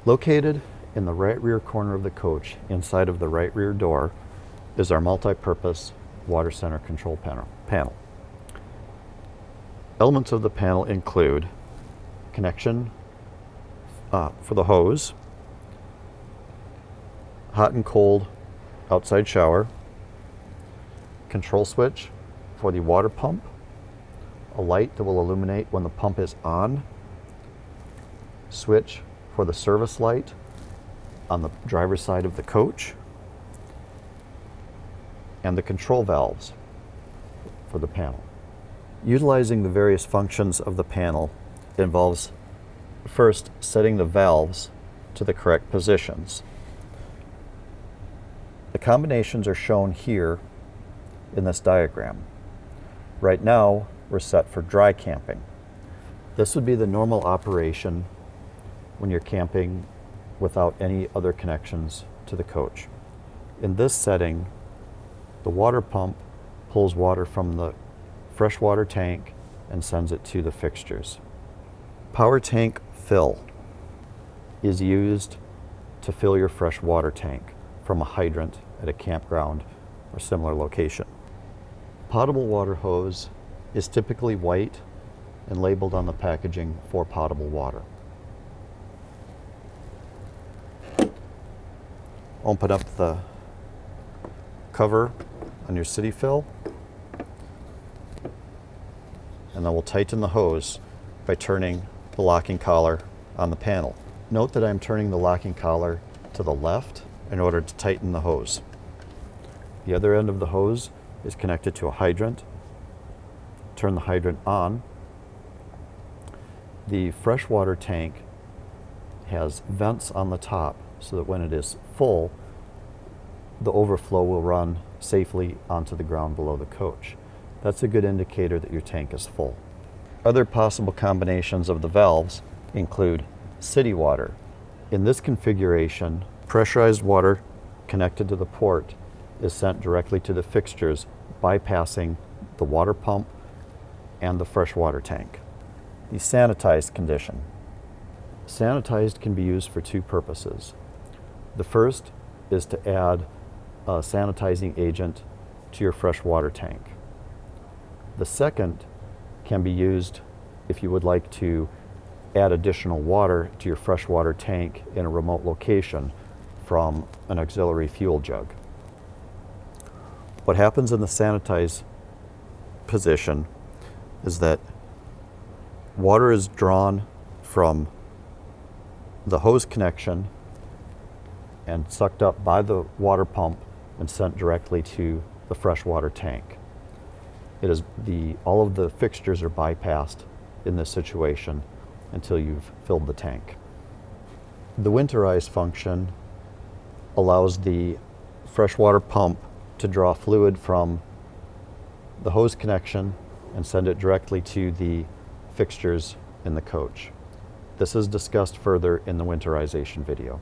Located in the right rear corner of the coach, inside of the right rear door, is our multi-purpose water center control panel. Elements of the panel include connection for the hose, hot and cold outside shower, control switch for the water pump, a light that will illuminate when the pump is on, switch for the service light on the driver's side of the coach, and the control valves for the panel. Utilizing the various functions of the panel involves first setting the valves to the correct positions. The combinations are shown here in this diagram. Right now, we're set for dry camping. This would be the normal operation when you're camping without any other connections to the coach. In this setting, the water pump pulls water from the freshwater tank and sends it to the fixtures. Power tank fill is used to fill your freshwater tank from a hydrant at a campground or similar location. Potable water hose is typically white and labeled on the packaging for potable water. Open up the cover on your city fill, and then we'll tighten the hose by turning the locking collar on the panel. Note that I'm turning the locking collar to the left in order to tighten the hose. The other end of the hose is connected to a hydrant. Turn the hydrant on. The freshwater tank has vents on the top so that when it is full, the overflow will run safely onto the ground below the coach. That's a good indicator that your tank is full. Other possible combinations of the valves include city water. In this configuration, pressurized water connected to the port is sent directly to the fixtures, bypassing the water pump and the freshwater tank. The sanitized condition. Sanitized can be used for two purposes. The first is to add a sanitizing agent to your freshwater tank. The second can be used if you would like to add additional water to your freshwater tank in a remote location from an auxiliary fuel jug. What happens in the sanitized position is that water is drawn from the hose connection and sucked up by the water pump and sent directly to the freshwater tank. All of the fixtures are bypassed in this situation until you've filled the tank. The winterize function allows the freshwater pump to draw fluid from the hose connection and send it directly to the fixtures in the coach. This is discussed further in the winterization video.